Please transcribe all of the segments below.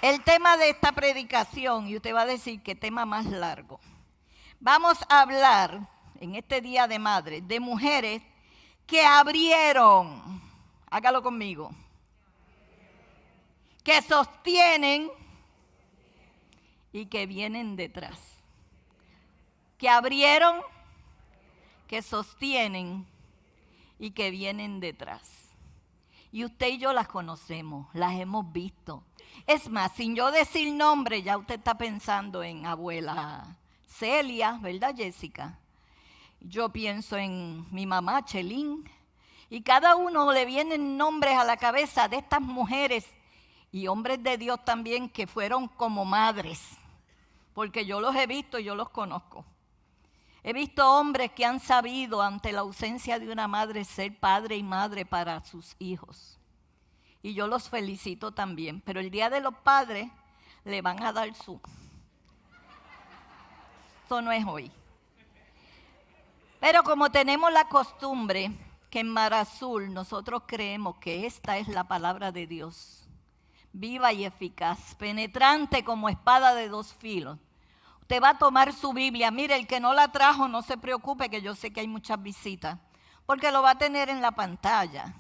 El tema de esta predicación, y usted va a decir qué tema más largo. Vamos a hablar en este Día de Madre de mujeres que abrieron, hágalo conmigo, que sostienen y que vienen detrás. Que abrieron, que sostienen y que vienen detrás. Y usted y yo las conocemos, las hemos visto. Es más, sin yo decir nombre, ya usted está pensando en abuela Celia, ¿verdad, Jessica? Yo pienso en mi mamá, Chelín. Y cada uno le vienen nombres a la cabeza de estas mujeres y hombres de Dios también que fueron como madres. Porque yo los he visto y yo los conozco. He visto hombres que han sabido ante la ausencia de una madre ser padre y madre para sus hijos. Y yo los felicito también. Pero el Día de los Padres le van a dar su. Eso no es hoy. Pero como tenemos la costumbre que en Mar Azul nosotros creemos que esta es la palabra de Dios, viva y eficaz, penetrante como espada de dos filos. Usted va a tomar su Biblia. Mire, el que no la trajo, no se preocupe, que yo sé que hay muchas visitas, porque lo va a tener en la pantalla.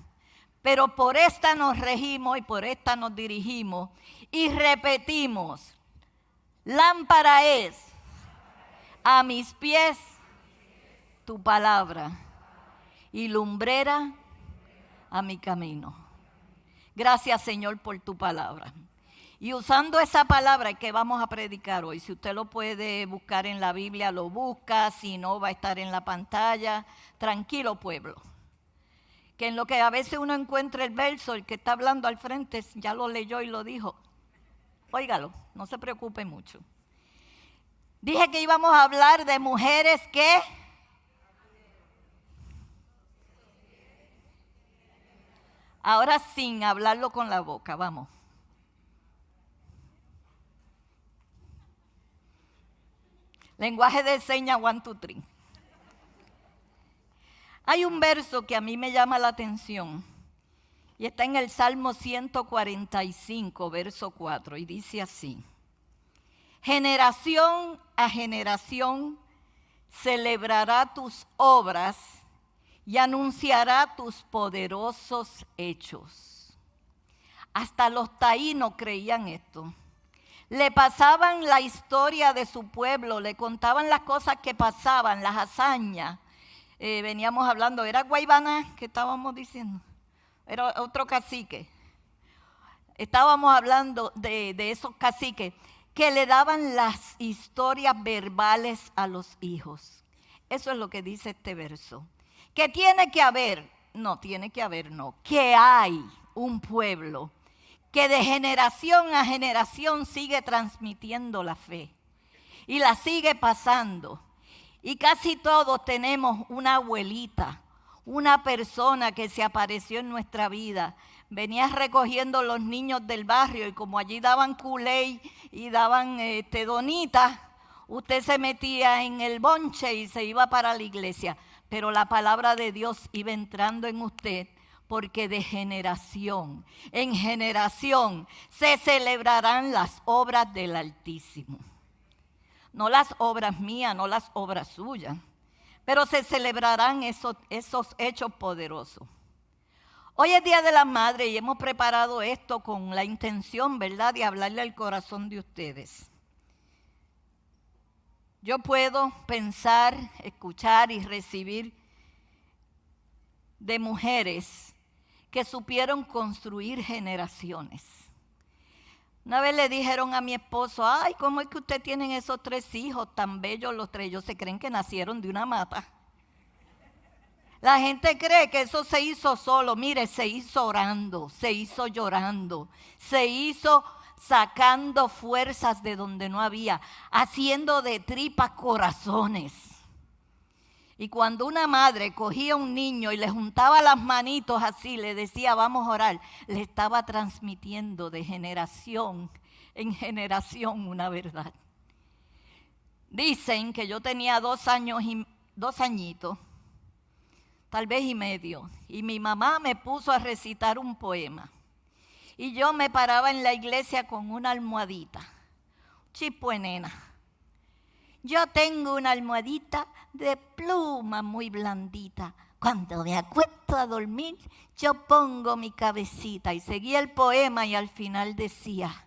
Pero por esta nos regimos y por esta nos dirigimos y repetimos. Lámpara es a mis pies tu palabra y lumbrera a mi camino. Gracias, Señor, por tu palabra. Y usando esa palabra que vamos a predicar hoy, si usted lo puede buscar en la Biblia, lo busca, si no va a estar en la pantalla. Tranquilo, pueblo. Que en lo que a veces uno encuentra el verso, el que está hablando al frente ya lo leyó y lo dijo. Óigalo, no se preocupe mucho. Dije que íbamos a hablar de mujeres que... Ahora sin hablarlo con la boca, vamos. Lenguaje de señas 1, 2, 3. Hay un verso que a mí me llama la atención y está en el Salmo 145, verso 4, y dice así: generación a generación celebrará tus obras y anunciará tus poderosos hechos. Hasta los taínos creían esto. Le pasaban la historia de su pueblo, le contaban las cosas que pasaban, las hazañas. Veníamos hablando, ¿era Guaybaná que estábamos diciendo? Era otro cacique. Estábamos hablando de esos caciques que le daban las historias verbales a los hijos. Eso es lo que dice este verso. Que tiene que haber, que hay un pueblo que de generación a generación sigue transmitiendo la fe y la sigue pasando. Y casi todos tenemos una abuelita, una persona que se apareció en nuestra vida. Venía recogiendo los niños del barrio y como allí daban Kool-Aid y daban donitas, usted se metía en el bonche y se iba para la iglesia. Pero la palabra de Dios iba entrando en usted, porque de generación en generación se celebrarán las obras del Altísimo. No las obras mías, no las obras suyas, pero se celebrarán esos hechos poderosos. Hoy es Día de la Madre y hemos preparado esto con la intención, ¿verdad?, de hablarle al corazón de ustedes. Yo puedo pensar, escuchar y recibir de mujeres que supieron construir generaciones. Una vez le dijeron a mi esposo: ay, ¿cómo es que usted tiene esos 3 hijos tan bellos los 3? Ellos se creen que nacieron de una mata. La gente cree que eso se hizo solo. Mire, se hizo orando, se hizo llorando, se hizo sacando fuerzas de donde no había, haciendo de tripas corazones. Y cuando una madre cogía a un niño y le juntaba las manitos así, le decía: vamos a orar, le estaba transmitiendo de generación en generación una verdad. Dicen que yo tenía 2 añitos, tal vez y medio, y mi mamá me puso a recitar un poema. Y yo me paraba en la iglesia con una almohadita, chipo de nena. Yo tengo una almohadita de pluma muy blandita. Cuando me acuesto a dormir, yo pongo mi cabecita. Y seguía el poema y al final decía,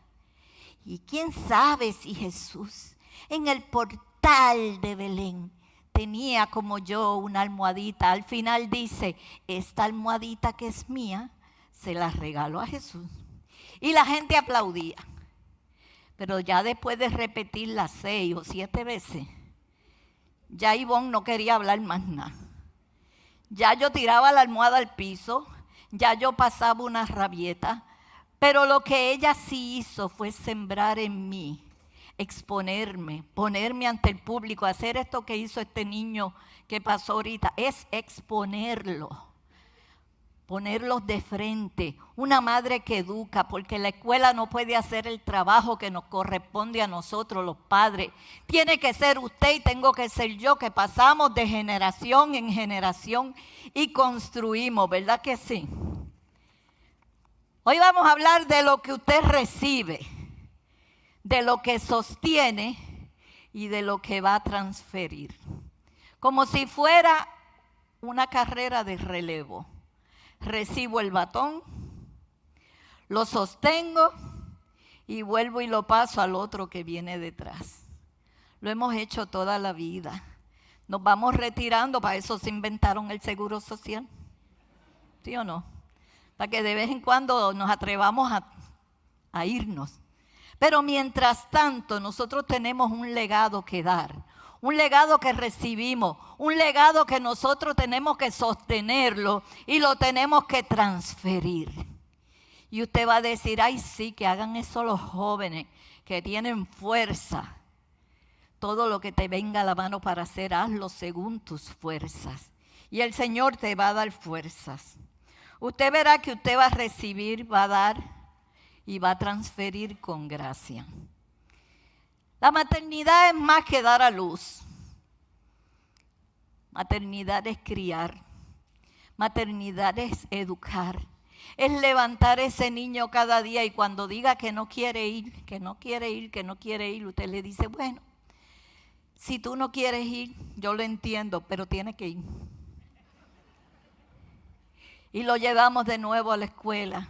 y quién sabe si Jesús en el portal de Belén tenía como yo una almohadita. Al final dice, esta almohadita que es mía, se la regalo a Jesús. Y la gente aplaudía. Pero ya después de repetirla 6 o 7 veces, ya Ivonne no quería hablar más nada. Ya yo tiraba la almohada al piso, ya yo pasaba una rabieta, pero lo que ella sí hizo fue sembrar en mí, exponerme, ponerme ante el público, hacer esto que hizo este niño que pasó ahorita, es exponerlo. Ponerlos de frente, una madre que educa, porque la escuela no puede hacer el trabajo que nos corresponde a nosotros los padres. Tiene que ser usted y tengo que ser yo, que pasamos de generación en generación y construimos, ¿verdad que sí? Hoy vamos a hablar de lo que usted recibe, de lo que sostiene y de lo que va a transferir. Como si fuera una carrera de relevo. Recibo el batón, lo sostengo y vuelvo y lo paso al otro que viene detrás. Lo hemos hecho toda la vida. Nos vamos retirando, para eso se inventaron el seguro social. ¿Sí o no? Para que de vez en cuando nos atrevamos a irnos. Pero mientras tanto, nosotros tenemos un legado que dar. Un legado que recibimos, un legado que nosotros tenemos que sostenerlo y lo tenemos que transferir. Y usted va a decir, ay sí, que hagan eso los jóvenes que tienen fuerza. Todo lo que te venga a la mano para hacer, hazlo según tus fuerzas. Y el Señor te va a dar fuerzas. Usted verá que usted va a recibir, va a dar y va a transferir con gracia. La maternidad es más que dar a luz. Maternidad es criar. Maternidad es educar. Es levantar ese niño cada día y cuando diga que no quiere ir, que no quiere ir, que no quiere ir, usted le dice, bueno, si tú no quieres ir, yo lo entiendo, pero tiene que ir. Y lo llevamos de nuevo a la escuela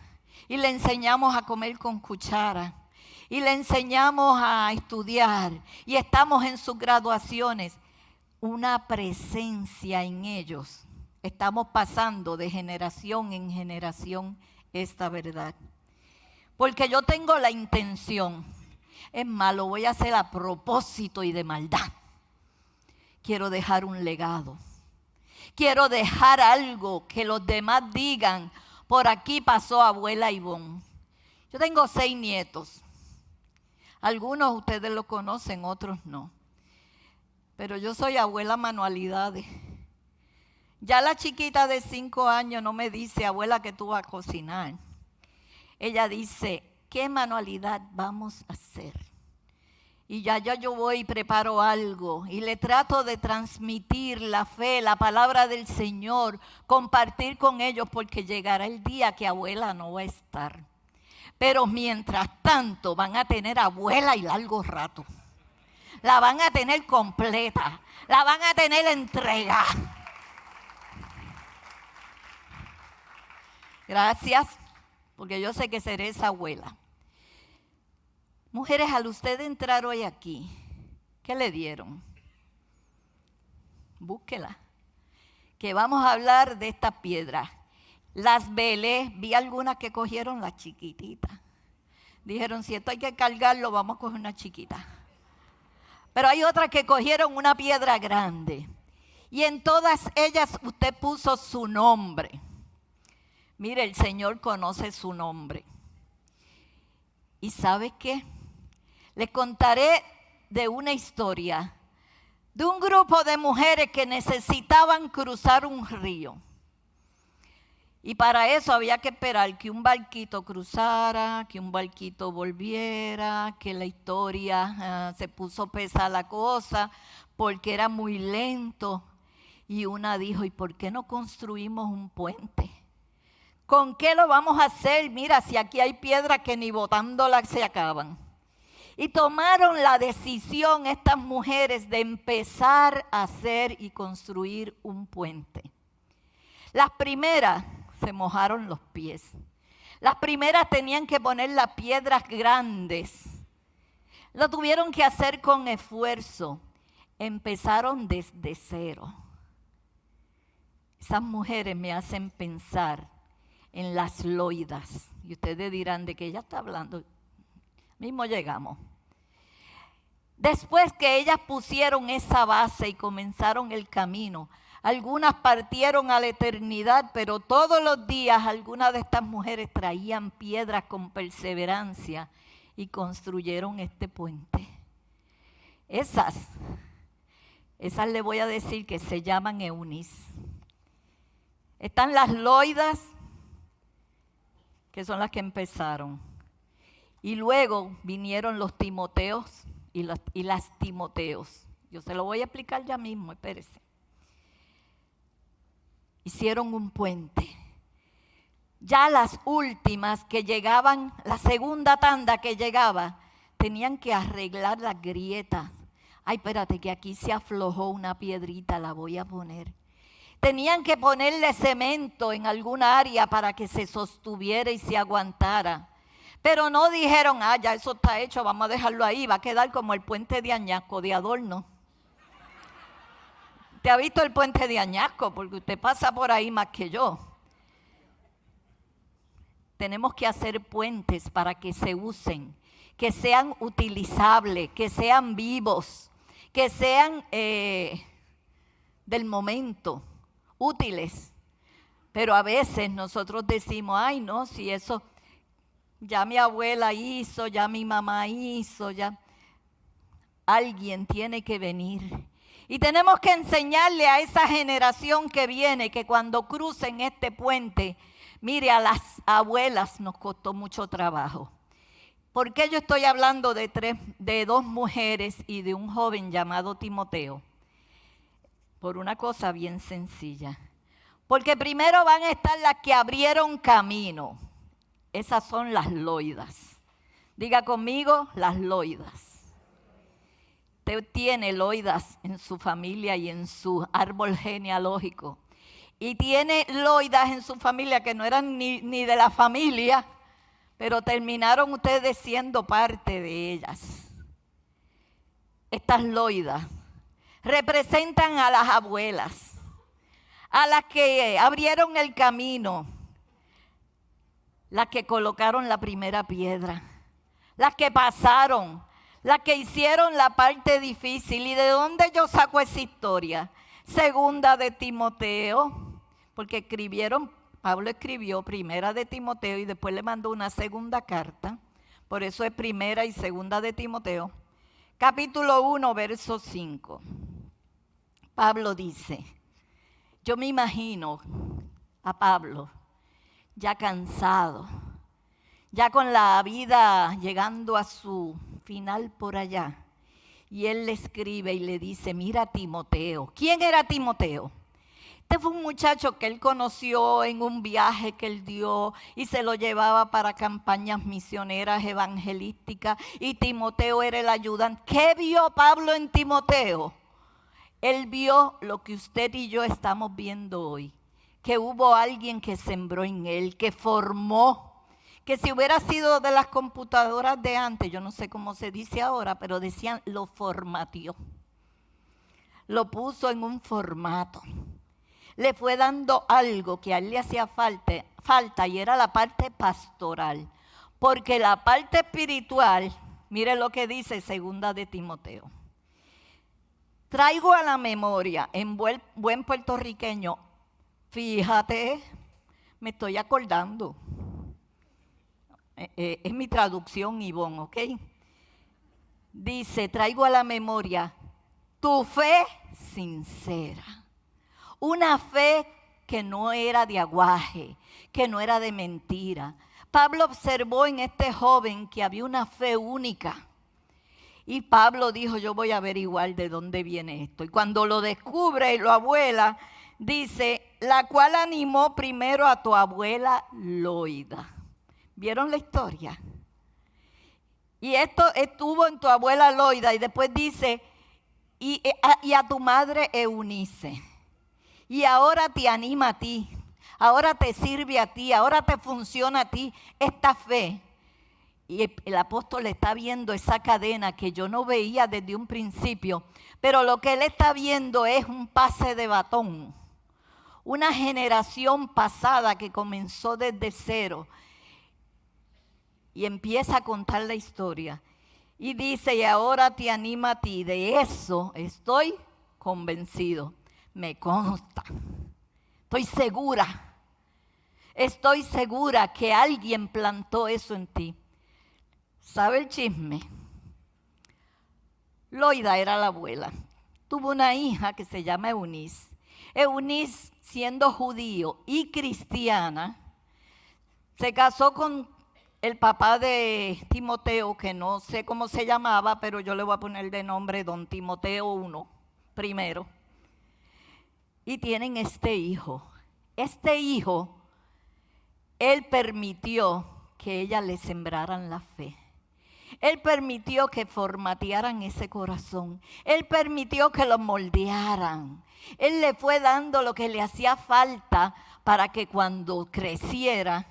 y le enseñamos a comer con cuchara. Y le enseñamos a estudiar y estamos en sus graduaciones. Una presencia en ellos. Estamos pasando de generación en generación esta verdad. Porque yo tengo la intención, es más, lo voy a hacer a propósito y de maldad. Quiero dejar un legado. Quiero dejar algo que los demás digan, por aquí pasó abuela Ivonne. Yo tengo 6 nietos. Algunos ustedes lo conocen, otros no. Pero yo soy abuela Manualidades. Ya la chiquita de 5 años no me dice, abuela, que tú vas a cocinar. Ella dice, ¿qué manualidad vamos a hacer? Y ya yo voy y preparo algo y le trato de transmitir la fe, la palabra del Señor, compartir con ellos porque llegará el día que abuela no va a estar. Pero mientras tanto van a tener abuela y largo rato. La van a tener completa. La van a tener entregada. Gracias, porque yo sé que seré esa abuela. Mujeres, al usted entrar hoy aquí, ¿qué le dieron? Búsquela. Que vamos a hablar de esta piedra. Las velé, vi algunas que cogieron las chiquititas. Dijeron, si esto hay que cargarlo, vamos a coger una chiquita. Pero hay otras que cogieron una piedra grande. Y en todas ellas usted puso su nombre. Mire, el Señor conoce su nombre. ¿Y sabe qué? Les contaré de una historia de un grupo de mujeres que necesitaban cruzar un río. Y para eso había que esperar que un barquito cruzara, que un barquito volviera, que la historia se puso pesada la cosa, porque era muy lento. Y una dijo, ¿y por qué no construimos un puente? ¿Con qué lo vamos a hacer? Mira, si aquí hay piedras que ni botándolas se acaban. Y tomaron la decisión estas mujeres de empezar a hacer y construir un puente. Las primeras se mojaron los pies. Las primeras tenían que poner las piedras grandes. Lo tuvieron que hacer con esfuerzo. Empezaron desde cero. Esas mujeres me hacen pensar en las loidas. Y ustedes dirán, ¿de qué ella está hablando? Mismo llegamos. Después que ellas pusieron esa base y comenzaron el camino, algunas partieron a la eternidad, pero todos los días algunas de estas mujeres traían piedras con perseverancia y construyeron este puente. Esas le voy a decir que se llaman Eunice. Están las loidas, que son las que empezaron. Y luego vinieron los Timoteos y las Timoteos. Yo se lo voy a explicar ya mismo, espérese. Hicieron un puente. Ya las últimas que llegaban, la segunda tanda que llegaba, tenían que arreglar las grietas. Ay, espérate, que aquí se aflojó una piedrita, la voy a poner. Tenían que ponerle cemento en alguna área para que se sostuviera y se aguantara. Pero no dijeron, ya eso está hecho, vamos a dejarlo ahí, va a quedar como el puente de Añasco, de adorno. ¿Te ha visto el puente de Añasco? Porque usted pasa por ahí más que yo. Tenemos que hacer puentes para que se usen, que sean utilizables, que sean vivos, que sean del momento, útiles. Pero a veces nosotros decimos, ay no, si eso ya mi abuela hizo, ya mi mamá hizo, ya alguien tiene que venir. Y tenemos que enseñarle a esa generación que viene que cuando crucen este puente, mire, a las abuelas nos costó mucho trabajo. ¿Por qué yo estoy hablando de dos mujeres y de un joven llamado Timoteo? Por una cosa bien sencilla. Porque primero van a estar las que abrieron camino. Esas son las loidas. Diga conmigo, las loidas. Usted tiene loidas en su familia y en su árbol genealógico. Y tiene loidas en su familia que no eran ni de la familia, pero terminaron ustedes siendo parte de ellas. Estas loidas representan a las abuelas, a las que abrieron el camino, las que colocaron la primera piedra, las que pasaron, las que hicieron la parte difícil. ¿Y de dónde yo saco esa historia? Segunda de Timoteo, porque Pablo escribió primera de Timoteo y después le mandó una segunda carta. Por eso es primera y segunda de Timoteo. Capítulo 1, verso 5. Pablo dice, yo me imagino a Pablo ya cansado, ya con la vida llegando a su final por allá. Y él le escribe y le dice, mira Timoteo. ¿Quién era Timoteo? Este fue un muchacho que él conoció en un viaje que él dio y se lo llevaba para campañas misioneras evangelísticas. Y Timoteo era el ayudante. ¿Qué vio Pablo en Timoteo? Él vio lo que usted y yo estamos viendo hoy. Que hubo alguien que sembró en él, que formó. Que si hubiera sido de las computadoras de antes, yo no sé cómo se dice ahora, pero decían, lo formateó. Lo puso en un formato. Le fue dando algo que a él le hacía falta y era la parte pastoral. Porque la parte espiritual, mire lo que dice segunda de Timoteo. Traigo a la memoria, en buen puertorriqueño, fíjate, me estoy acordando. Es mi traducción, Ivonne, ¿ok? Dice, traigo a la memoria tu fe sincera. Una fe que no era de aguaje, que no era de mentira. Pablo observó en este joven que había una fe única. Y Pablo dijo, yo voy a averiguar de dónde viene esto. Y cuando lo descubre y lo abuela, dice, la cual animó primero a tu abuela Loida. ¿Vieron la historia? Y esto estuvo en tu abuela Loida y después dice, y a tu madre Eunice. Y ahora te anima a ti, ahora te sirve a ti, ahora te funciona a ti esta fe. Y el apóstol está viendo esa cadena que yo no veía desde un principio, pero lo que él está viendo es un pase de batón. Una generación pasada que comenzó desde cero y empieza a contar la historia. Y dice, y ahora te anima a ti, de eso estoy convencido, me consta, estoy segura que alguien plantó eso en ti. ¿Sabe el chisme? Loida era la abuela. Tuvo una hija que se llama Eunice. Eunice, siendo judío y cristiana, se casó con el papá de Timoteo, que no sé cómo se llamaba, pero yo le voy a poner de nombre don Timoteo I, primero. Y tienen este hijo. Este hijo, él permitió que ella le sembraran la fe. Él permitió que formatearan ese corazón. Él permitió que lo moldearan. Él le fue dando lo que le hacía falta para que cuando creciera,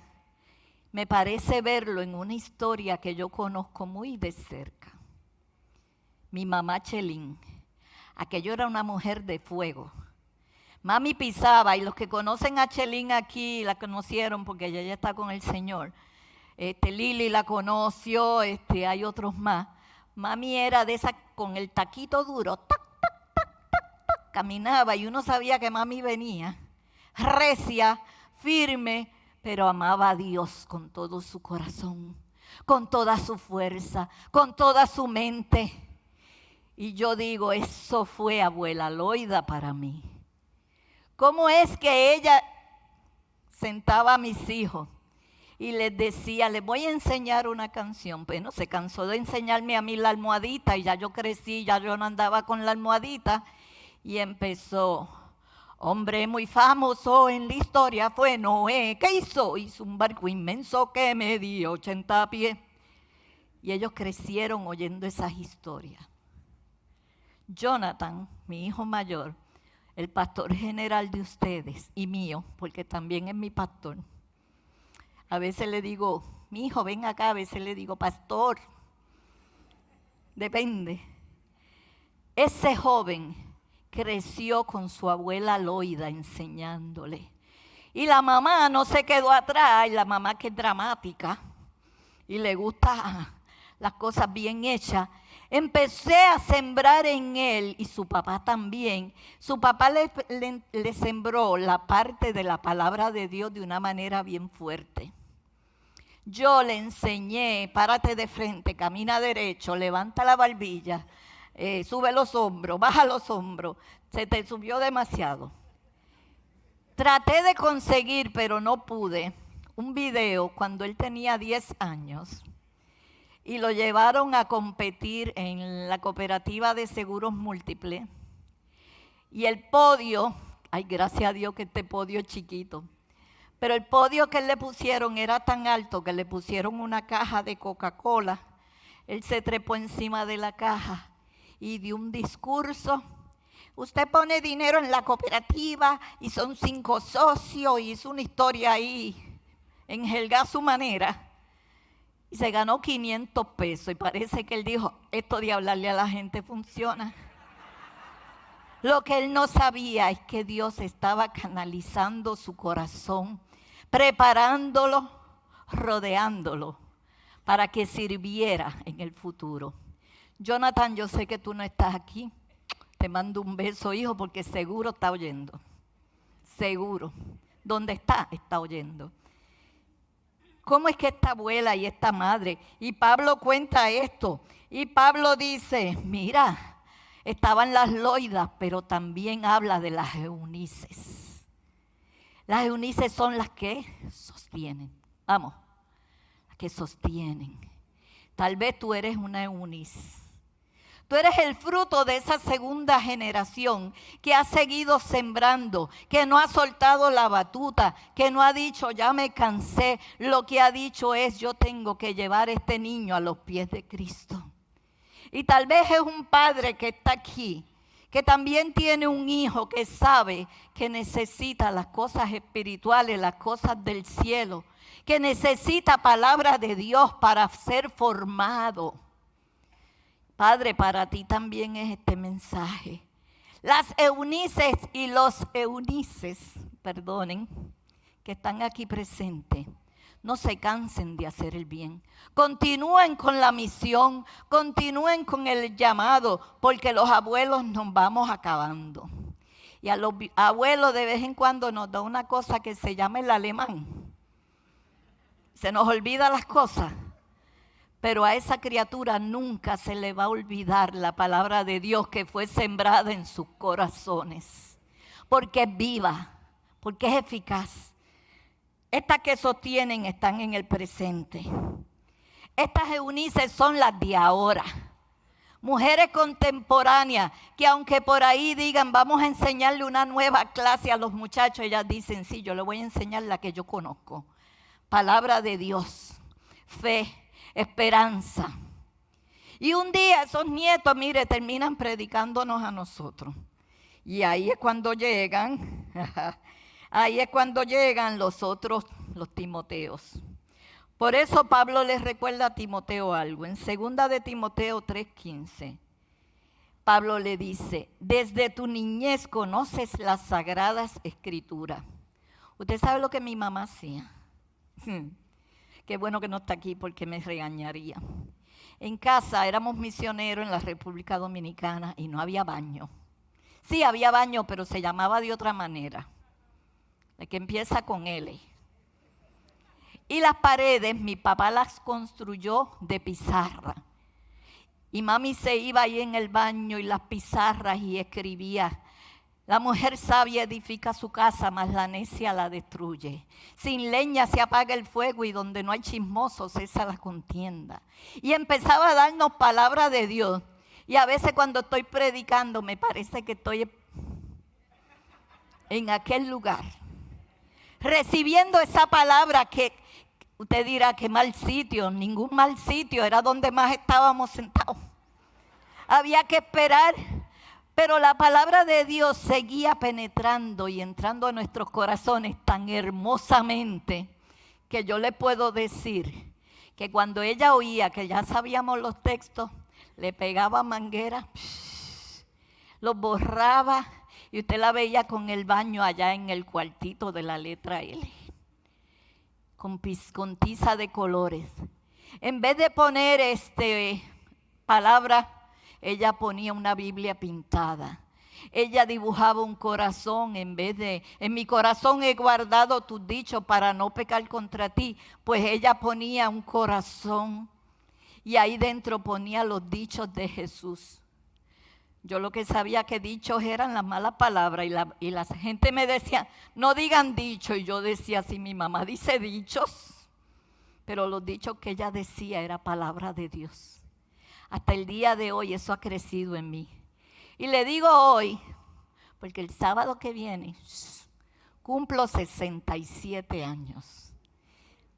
me parece verlo en una historia que yo conozco muy de cerca. Mi mamá Chelín, aquello era una mujer de fuego. Mami pisaba, y los que conocen a Chelín aquí la conocieron porque ella ya está con el Señor. Lili la conoció, hay otros más. Mami era de esa con el taquito duro, tac, tac, tac, tac, tac, caminaba y uno sabía que mami venía, recia, firme, pero amaba a Dios con todo su corazón, con toda su fuerza, con toda su mente. Y yo digo, eso fue abuela Loida para mí. ¿Cómo es que ella sentaba a mis hijos y les decía, les voy a enseñar una canción? Bueno, se cansó de enseñarme a mí la almohadita y ya yo crecí, ya yo no andaba con la almohadita y empezó. Hombre muy famoso en la historia fue Noé. ¿Qué hizo? Hizo un barco inmenso que medía 80 pies. Y ellos crecieron oyendo esas historias. Jonathan, mi hijo mayor, el pastor general de ustedes y mío, porque también es mi pastor. A veces le digo, mi hijo, ven acá, a veces le digo, pastor. Depende. Ese joven creció con su abuela Loida enseñándole. Y la mamá no se quedó atrás, y la mamá que es dramática y le gusta las cosas bien hechas. Empecé a sembrar en él y su papá también. Su papá le sembró la parte de la palabra de Dios de una manera bien fuerte. Yo le enseñé, párate de frente, camina derecho, levanta la barbilla, sube los hombros, baja los hombros. Se te subió demasiado. Traté de conseguir, pero no pude, un video cuando él tenía 10 años. Y lo llevaron a competir en la cooperativa de seguros múltiples. Y el podio, ay, gracias a Dios que este podio es chiquito, pero el podio que le pusieron era tan alto que le pusieron una caja de Coca-Cola. Él se trepó encima de la caja y dio un discurso. Usted pone dinero en la cooperativa y son 5 socios, y hizo una historia ahí, enjelga a su manera. Y se ganó 500 pesos y parece que él dijo, esto de hablarle a la gente funciona. Lo que él no sabía es que Dios estaba canalizando su corazón, preparándolo, rodeándolo, para que sirviera en el futuro. Jonathan, yo sé que tú no estás aquí. Te mando un beso, hijo, porque seguro está oyendo. Seguro. ¿Dónde está? Está oyendo. ¿Cómo es que esta abuela y esta madre? Y Pablo cuenta esto. Y Pablo dice, mira, estaban las Loidas, pero también habla de las Eunices. Las Eunices son las que sostienen. Vamos, las que sostienen. Tal vez tú eres una Eunice. Tú eres el fruto de esa segunda generación que ha seguido sembrando, que no ha soltado la batuta, que no ha dicho ya me cansé. Lo que ha dicho es yo tengo que llevar a este niño a los pies de Cristo. Y tal vez es un padre que está aquí, que también tiene un hijo que sabe que necesita las cosas espirituales, las cosas del cielo, que necesita palabra de Dios para ser formado. Padre, para ti también es este mensaje. Las Eunices y los Eunices, perdonen, que están aquí presentes, no se cansen de hacer el bien. Continúen con la misión, continúen con el llamado, porque los abuelos nos vamos acabando. Y a los abuelos de vez en cuando nos da una cosa que se llama el alemán. Se nos olvida las cosas. Pero a esa criatura nunca se le va a olvidar la palabra de Dios que fue sembrada en sus corazones. Porque es viva, porque es eficaz. Estas que sostienen están en el presente. Estas Eunices son las de ahora. Mujeres contemporáneas que aunque por ahí digan vamos a enseñarle una nueva clase a los muchachos, ellas dicen sí, yo le voy a enseñar la que yo conozco. Palabra de Dios, fe, esperanza. Y un día esos nietos, mire, terminan predicándonos a nosotros. Y ahí es cuando llegan, los otros, los Timoteos. Por eso Pablo les recuerda a Timoteo algo. En 2 de Timoteo 3:15, Pablo le dice, desde tu niñez conoces las sagradas escrituras. Usted sabe lo que mi mamá hacía. Qué bueno que no está aquí porque me regañaría. En casa éramos misioneros en la República Dominicana y no había baño. Sí, había baño, pero se llamaba de otra manera. La que empieza con L. Y las paredes, mi papá las construyó de pizarra. Y mami se iba ahí en el baño y las pizarras y escribía. La mujer sabia edifica su casa, mas la necia la destruye. Sin leña se apaga el fuego y donde no hay chismosos cesa la contienda. Y empezaba a darnos palabra de Dios. Y a veces cuando estoy predicando me parece que estoy en aquel lugar, recibiendo esa palabra que usted dirá que mal sitio, ningún mal sitio, era donde más estábamos sentados. Había que esperar. Pero la palabra de Dios seguía penetrando y entrando a nuestros corazones tan hermosamente que yo le puedo decir que cuando ella oía que ya sabíamos los textos, le pegaba manguera, los borraba y usted la veía con el baño allá en el cuartito de la letra L, con tiza de colores. En vez de poner palabra, ella ponía una Biblia pintada. Ella dibujaba un corazón en mi corazón he guardado tus dichos para no pecar contra ti. Pues ella ponía un corazón y ahí dentro ponía los dichos de Jesús. Yo lo que sabía que dichos eran las malas palabras y la gente me decía, no digan dichos. Y yo decía, sí, mi mamá dice dichos, pero los dichos que ella decía era palabra de Dios. Hasta el día de hoy eso ha crecido en mí. Y le digo hoy, porque el sábado que viene cumplo 67 años.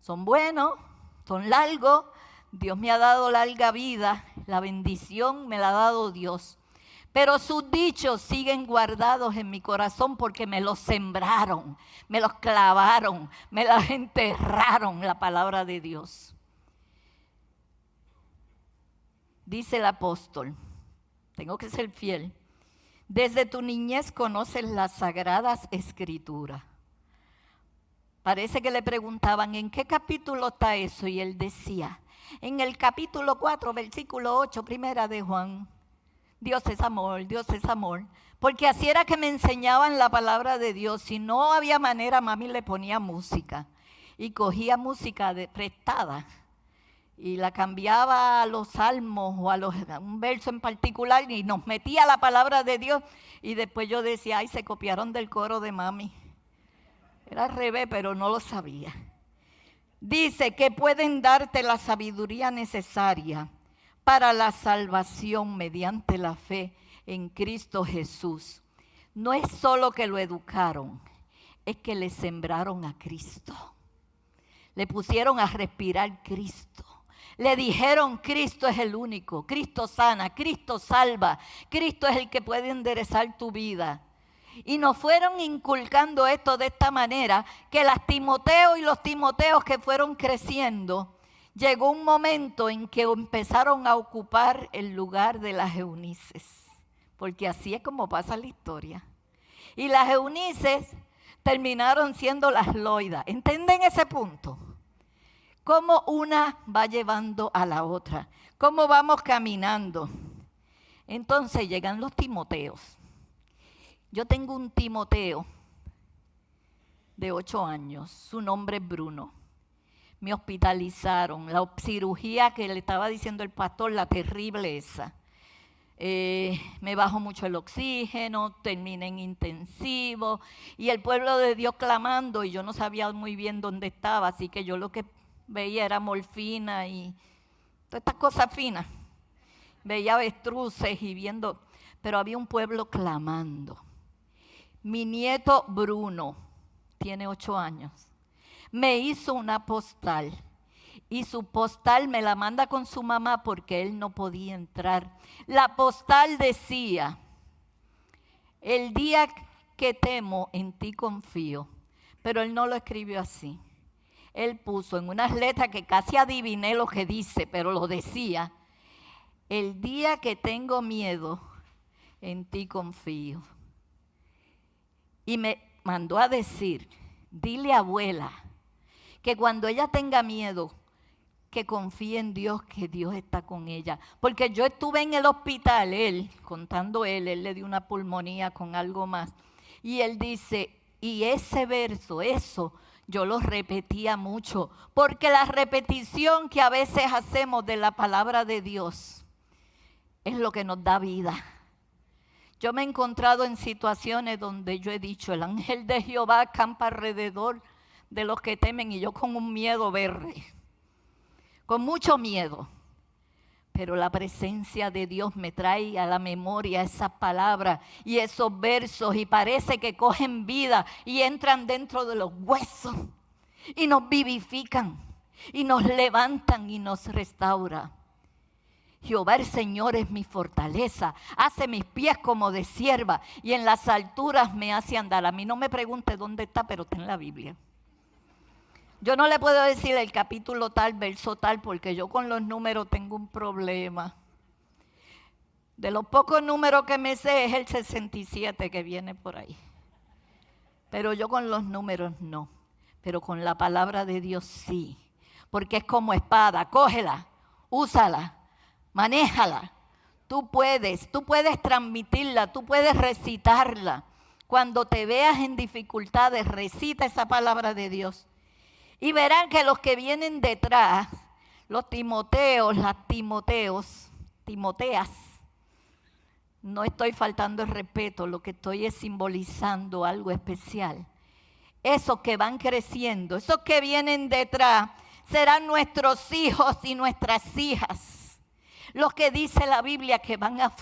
Son buenos, son largos. Dios me ha dado larga vida. La bendición me la ha dado Dios. Pero sus dichos siguen guardados en mi corazón porque me los sembraron, me los clavaron, me los enterraron, la palabra de Dios. Dice el apóstol, tengo que ser fiel, desde tu niñez conoces las sagradas escrituras. Parece que le preguntaban, ¿en qué capítulo está eso? Y él decía, en el capítulo 4, versículo 8, primera de Juan. Dios es amor, Dios es amor. Porque así era que me enseñaban la palabra de Dios. Si no había manera, mami le ponía música. Y cogía música prestada. Y la cambiaba a los salmos o a un verso en particular y nos metía la palabra de Dios. Y después yo decía, ay, se copiaron del coro de mami. Era al revés, pero no lo sabía. Dice que pueden darte la sabiduría necesaria para la salvación mediante la fe en Cristo Jesús. No es solo que lo educaron, es que le sembraron a Cristo. Le pusieron a respirar Cristo. Le dijeron, Cristo es el único, Cristo sana, Cristo salva, Cristo es el que puede enderezar tu vida. Y nos fueron inculcando esto de esta manera, que las Timoteo y los Timoteos que fueron creciendo, llegó un momento en que empezaron a ocupar el lugar de las Eunices, porque así es como pasa la historia. Y las Eunices terminaron siendo las Loidas. ¿Entienden ese punto? Cómo una va llevando a la otra, cómo vamos caminando. Entonces llegan los Timoteos. Yo tengo un Timoteo de 8 años, su nombre es Bruno. Me hospitalizaron, la cirugía que le estaba diciendo el pastor, la terrible esa. Me bajó mucho el oxígeno, terminé en intensivo y el pueblo de Dios clamando y yo no sabía muy bien dónde estaba, así que yo lo que veía era morfina y todas estas cosas finas. Veía avestruces y viendo, pero había un pueblo clamando. Mi nieto Bruno, tiene 8 años, me hizo una postal y su postal me la manda con su mamá porque él no podía entrar. La postal decía, el día que temo en ti confío, pero él no lo escribió así. Él puso en unas letras que casi adiviné lo que dice, pero lo decía, el día que tengo miedo, en ti confío. Y me mandó a decir, dile abuela, que cuando ella tenga miedo, que confíe en Dios, que Dios está con ella. Porque yo estuve en el hospital, él le dio una pulmonía con algo más. Y él dice, y ese verso, eso, yo lo repetía mucho. Porque la repetición que a veces hacemos de la palabra de Dios es lo que nos da vida. Yo me he encontrado en situaciones donde yo he dicho, el ángel de Jehová acampa alrededor de los que temen, y yo con un miedo verde, con mucho miedo. Pero la presencia de Dios me trae a la memoria esas palabras y esos versos, y parece que cogen vida y entran dentro de los huesos y nos vivifican y nos levantan y nos restauran. Jehová el Señor es mi fortaleza, hace mis pies como de sierva y en las alturas me hace andar. A mí no me pregunte dónde está, pero está en la Biblia. Yo no le puedo decir el capítulo tal, verso tal, porque yo con los números tengo un problema. De los pocos números que me sé es el 67 que viene por ahí. Pero yo con los números no, pero con la palabra de Dios sí, porque es como espada, cógela, úsala. Manéjala, tú puedes transmitirla, tú puedes recitarla. Cuando te veas en dificultades, recita esa palabra de Dios. Y verán que los que vienen detrás, los Timoteos, las Timoteas, no estoy faltando el respeto, lo que estoy es simbolizando algo especial. Esos que van creciendo, esos que vienen detrás, serán nuestros hijos y nuestras hijas. Los que dice la Biblia que van a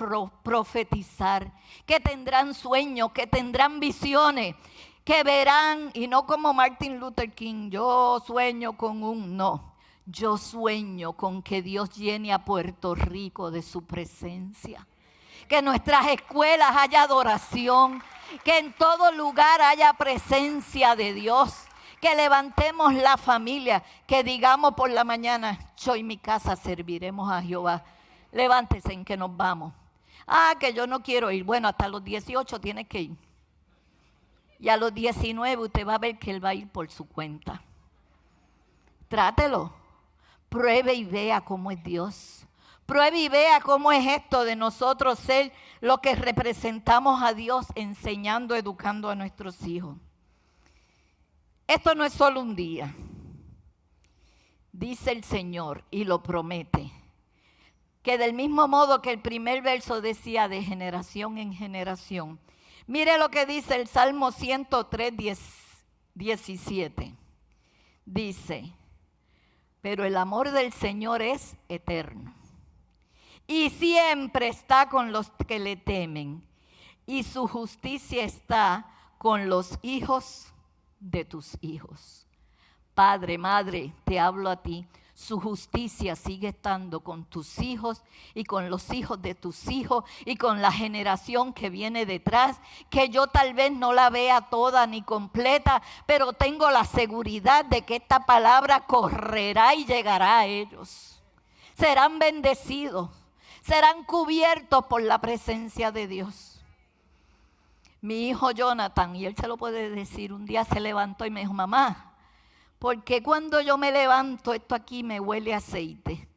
profetizar, que tendrán sueños, que tendrán visiones, que verán, y no como Martin Luther King, yo sueño con no, yo sueño con que Dios llene a Puerto Rico de su presencia. Que en nuestras escuelas haya adoración, que en todo lugar haya presencia de Dios. Que levantemos la familia, que digamos por la mañana, yo y mi casa serviremos a Jehová. Levántese en que nos vamos. Que yo no quiero ir. Bueno, hasta los 18 tiene que ir. Y a los 19 usted va a ver que él va a ir por su cuenta. Trátelo. Pruebe y vea cómo es Dios. Pruebe y vea cómo es esto de nosotros ser lo que representamos a Dios, enseñando, educando a nuestros hijos. Esto no es solo un día. Dice el Señor y lo promete, que del mismo modo que el primer verso decía de generación en generación, mire lo que dice el Salmo 103, 17. Dice, pero el amor del Señor es eterno y siempre está con los que le temen, y su justicia está con los hijos de tus hijos. Padre, madre, te hablo a ti. Su justicia sigue estando con tus hijos y con los hijos de tus hijos y con la generación que viene detrás, que yo tal vez no la vea toda ni completa, pero tengo la seguridad de que esta palabra correrá y llegará a ellos. Serán bendecidos, serán cubiertos por la presencia de Dios. Mi hijo Jonathan, y él se lo puede decir, un día se levantó y me dijo: mamá, porque cuando yo me levanto, esto aquí me huele a aceite.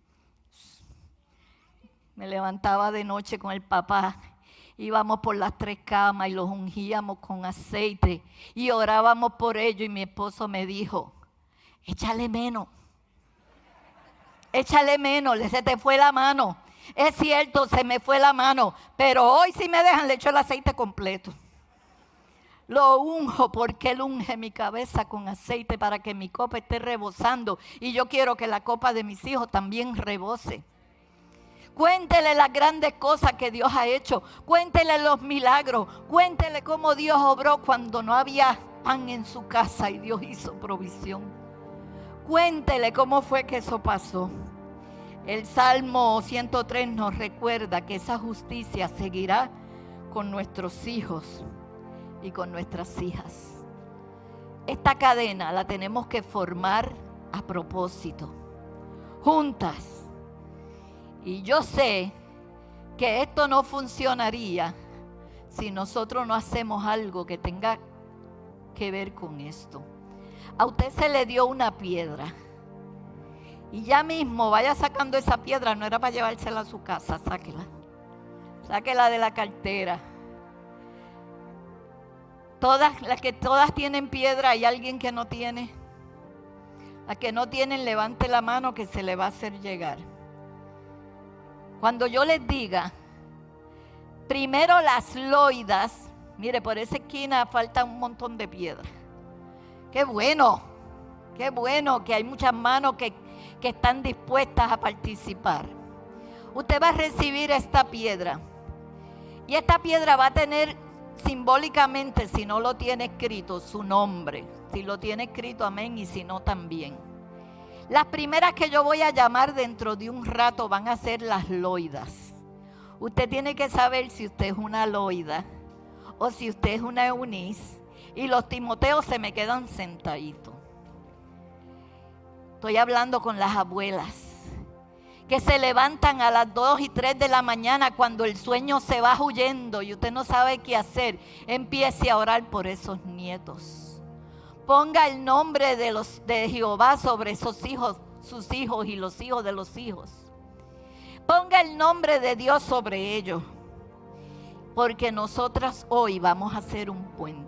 Me levantaba de noche con el papá, íbamos por las 3 camas y los ungíamos con aceite y orábamos por ellos, y mi esposo me dijo: échale menos, se te fue la mano. Es cierto, se me fue la mano, pero hoy si me dejan le echo el aceite completo. Lo unjo porque Él unge mi cabeza con aceite para que mi copa esté rebosando. Y yo quiero que la copa de mis hijos también rebose. Cuéntele las grandes cosas que Dios ha hecho. Cuéntele los milagros. Cuéntele cómo Dios obró cuando no había pan en su casa y Dios hizo provisión. Cuéntele cómo fue que eso pasó. El Salmo 103 nos recuerda que esa justicia seguirá con nuestros hijos y con nuestras hijas. Esta cadena la tenemos que formar a propósito, juntas. Y yo sé que esto no funcionaría si nosotros no hacemos algo que tenga que ver con esto. A usted se le dio una piedra y ya mismo vaya sacando esa piedra. No era para llevársela a su casa, sáquela de la cartera. Todas tienen piedra. ¿Hay alguien que no tiene? Las que no tienen, levante la mano que se le va a hacer llegar. Cuando yo les diga, primero las loidas, mire, por esa esquina falta un montón de piedra. Qué bueno que hay muchas manos que están dispuestas a participar. Usted va a recibir esta piedra, y esta piedra va a tener simbólicamente, si no lo tiene escrito, su nombre. Si lo tiene escrito, amén, y si no, también. Las primeras que yo voy a llamar dentro de un rato van a ser las loidas. Usted tiene que saber si usted es una loida o si usted es una Eunice, y los Timoteos se me quedan sentaditos. Estoy hablando con las abuelas que se levantan a las 2 y 3 de la mañana cuando el sueño se va huyendo y usted no sabe qué hacer. Empiece a orar por esos nietos. Ponga el nombre de Jehová sobre esos hijos, sus hijos y los hijos de los hijos. Ponga el nombre de Dios sobre ellos, porque nosotras hoy vamos a hacer un puente.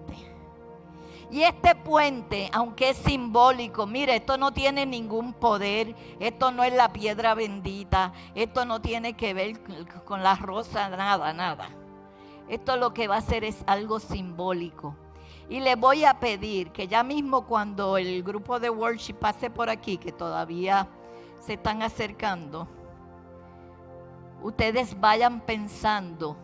Y este puente, aunque es simbólico, mire, esto no tiene ningún poder, esto no es la piedra bendita, esto no tiene que ver con la rosa, nada. Esto lo que va a hacer es algo simbólico. Y le voy a pedir que ya mismo cuando el grupo de worship pase por aquí, que todavía se están acercando, ustedes vayan pensando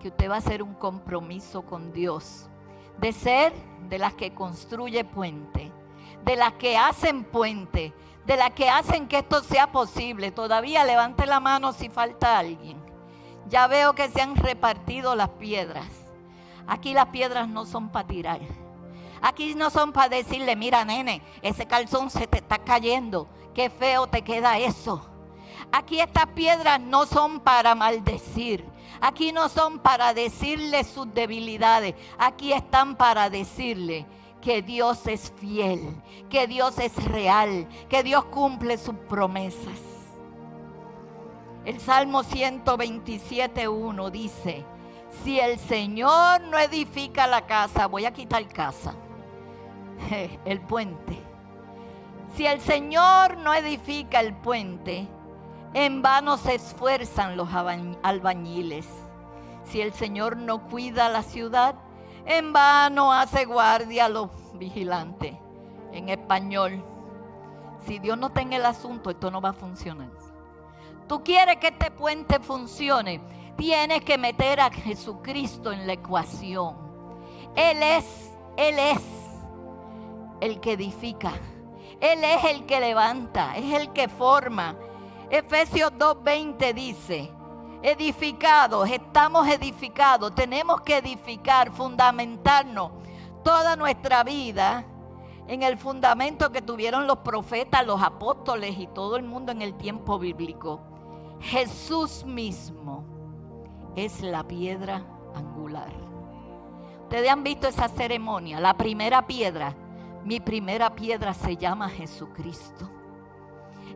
que usted va a hacer un compromiso con Dios de ser de las que construye puente, de las que hacen puente, de las que hacen que esto sea posible. Todavía levante la mano si falta alguien. Ya veo que se han repartido las piedras. Aquí las piedras no son para tirar. Aquí no son para decirle: mira, nene, ese calzón se te está cayendo, qué feo te queda eso. Aquí estas piedras no son para maldecir. Aquí no son para decirle sus debilidades. Aquí están para decirle que Dios es fiel, que Dios es real, que Dios cumple sus promesas. El Salmo 127:1 dice: si el Señor no edifica la casa, voy a quitar casa, el puente. Si el Señor no edifica el puente, en vano se esfuerzan los albañiles. Si el Señor no cuida la ciudad, en vano hace guardia los vigilantes. En español, si Dios no está en el asunto, esto no va a funcionar. Tú quieres que este puente funcione, tienes que meter a Jesucristo en la ecuación. Él es el que edifica. Él es el que levanta, es el que forma. Efesios 2:20 dice, edificados, estamos edificados, tenemos que edificar, fundamentarnos toda nuestra vida en el fundamento que tuvieron los profetas, los apóstoles y todo el mundo en el tiempo bíblico. Jesús mismo es la piedra angular. Ustedes han visto esa ceremonia, la primera piedra. Mi primera piedra se llama Jesucristo.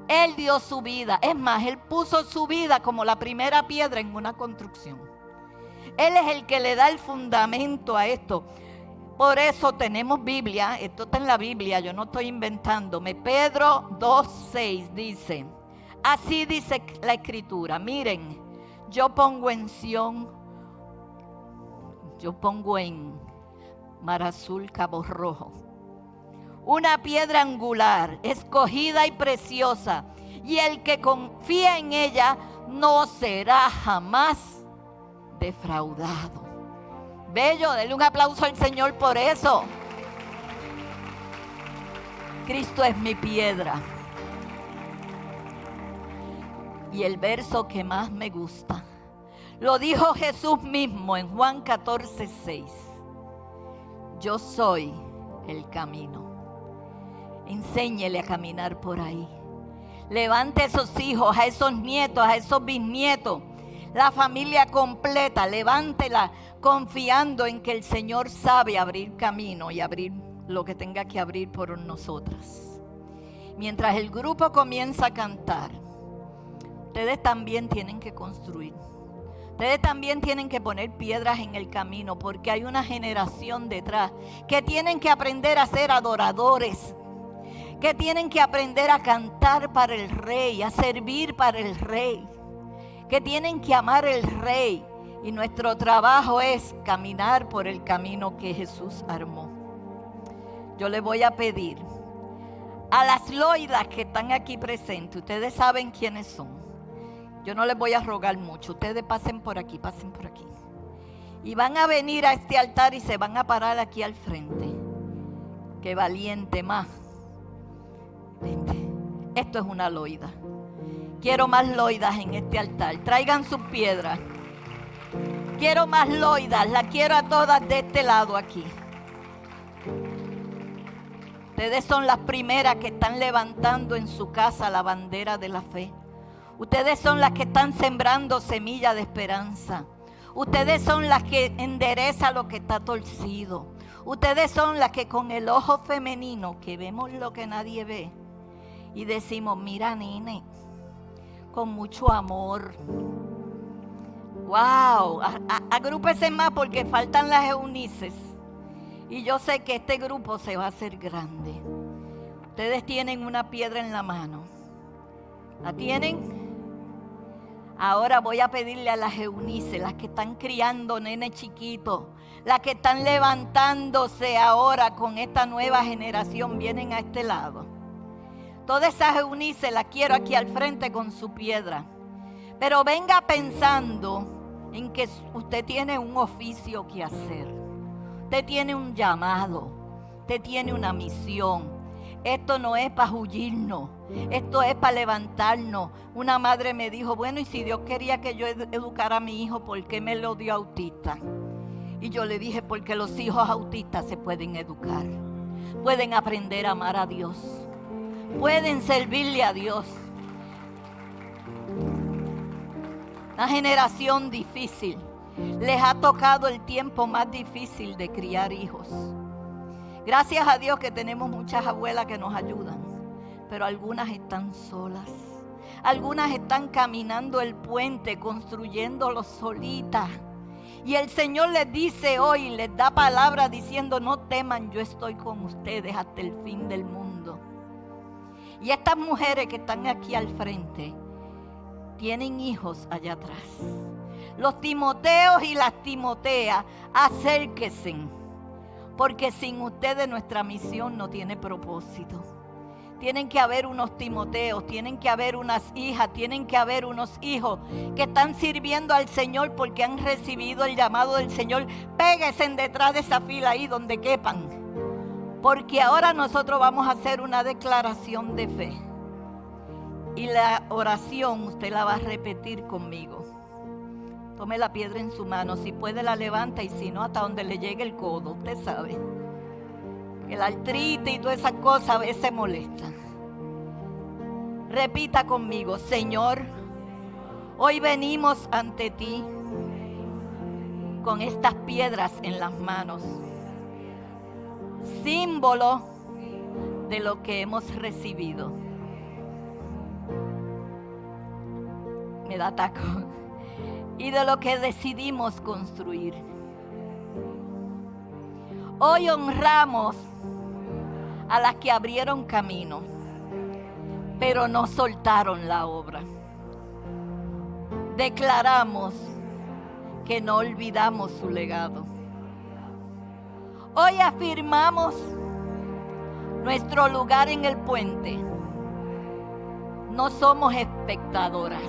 Él dio su vida, es más, Él puso su vida como la primera piedra en una construcción. Él es el que le da el fundamento a esto. Por eso tenemos Biblia, esto está en la Biblia, yo no estoy inventándome. Pedro 2:6 dice, así dice la Escritura, miren, yo pongo en Sión, yo pongo en Mar Azul, Cabo Rojo, una piedra angular, escogida y preciosa, y el que confía en ella no será jamás defraudado. Bello, denle un aplauso al Señor por eso. Cristo es mi piedra. Y el verso que más me gusta, lo dijo Jesús mismo en Juan 14:6. Yo soy el camino. Enséñele a caminar por ahí. Levante a esos hijos, a esos nietos, a esos bisnietos, la familia completa, levántela confiando en que el Señor sabe abrir camino y abrir lo que tenga que abrir por nosotras. Mientras el grupo comienza a cantar, ustedes también tienen que construir. Ustedes también tienen que poner piedras en el camino, porque hay una generación detrás que tienen que aprender a ser adoradores, que tienen que aprender a cantar para el Rey, a servir para el Rey, que tienen que amar al Rey. Y nuestro trabajo es caminar por el camino que Jesús armó. Yo le voy a pedir a las loidas que están aquí presentes, ustedes saben quiénes son. Yo no les voy a rogar mucho, ustedes pasen por aquí, pasen por aquí. Y van a venir a este altar y se van a parar aquí al frente. Qué valiente más. Vente. Esto es una loida. Quiero más loidas en este altar. Traigan sus piedras. Quiero más loidas. Las quiero a todas de este lado aquí. Ustedes son las primeras que están levantando en su casa la bandera de la fe. Ustedes son las que están sembrando semilla de esperanza. Ustedes son las que enderezan lo que está torcido. Ustedes son las que con el ojo femenino, que vemos lo que nadie ve, y decimos, mira nene, con mucho amor. Wow, agrúpese más porque faltan las Eunices. Y yo sé que este grupo se va a hacer grande. Ustedes tienen una piedra en la mano. ¿La tienen? Ahora voy a pedirle a las Eunices, las que están criando nenes chiquitos, las que están levantándose ahora con esta nueva generación, vienen a este lado. Todas esas Eunices las quiero aquí al frente con su piedra. Pero venga pensando en que usted tiene un oficio que hacer. Usted tiene un llamado. Usted tiene una misión. Esto no es para huirnos. Esto es para levantarnos. Una madre me dijo, bueno, y si Dios quería que yo educara a mi hijo, ¿por qué me lo dio autista? Y yo le dije, porque los hijos autistas se pueden educar. Pueden aprender a amar a Dios. Pueden servirle a Dios. Una generación difícil. Les ha tocado el tiempo más difícil de criar hijos. Gracias a Dios que tenemos muchas abuelas que nos ayudan, pero algunas están solas. Algunas están caminando el puente, construyéndolo solitas. Y el Señor les dice hoy, les da palabra diciendo, no teman, yo estoy con ustedes hasta el fin del mundo. Y estas mujeres que están aquí al frente, tienen hijos allá atrás. Los Timoteos y las Timoteas, acérquense, porque sin ustedes nuestra misión no tiene propósito. Tienen que haber unos Timoteos, tienen que haber unas hijas, tienen que haber unos hijos que están sirviendo al Señor porque han recibido el llamado del Señor. Péguense detrás de esa fila ahí donde quepan. Porque ahora nosotros vamos a hacer una declaración de fe. Y la oración usted la va a repetir conmigo. Tome la piedra en su mano, si puede la levanta y si no hasta donde le llegue el codo, usted sabe. Que la artritis y todas esas cosas a veces molestan. Repita conmigo: Señor, hoy venimos ante ti con estas piedras en las manos, símbolo de lo que hemos recibido. Me da taco. Y de lo que decidimos construir. Hoy honramos a las que abrieron camino, pero no soltaron la obra. Declaramos que no olvidamos su legado. Hoy afirmamos nuestro lugar en el puente. No somos espectadoras,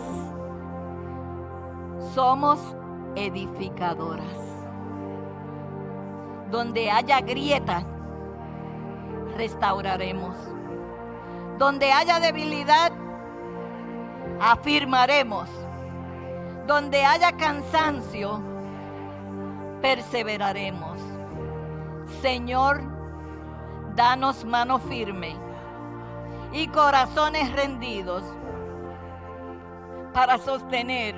somos edificadoras. Donde haya grieta, restauraremos. Donde haya debilidad, afirmaremos. Donde haya cansancio, perseveraremos. Señor, danos mano firme y corazones rendidos para sostener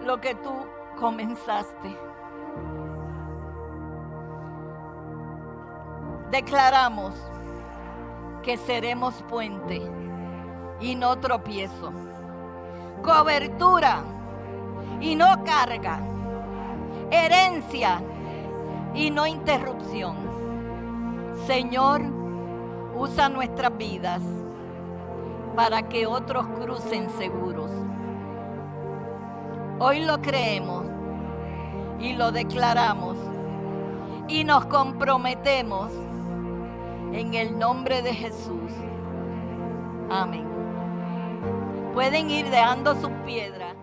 lo que tú comenzaste. Declaramos que seremos puente y no tropiezo, cobertura y no carga, herencia y no interrupción. Señor, usa nuestras vidas para que otros crucen seguros. Hoy lo creemos y lo declaramos y nos comprometemos en el nombre de Jesús. Amén. Pueden ir dejando sus piedras.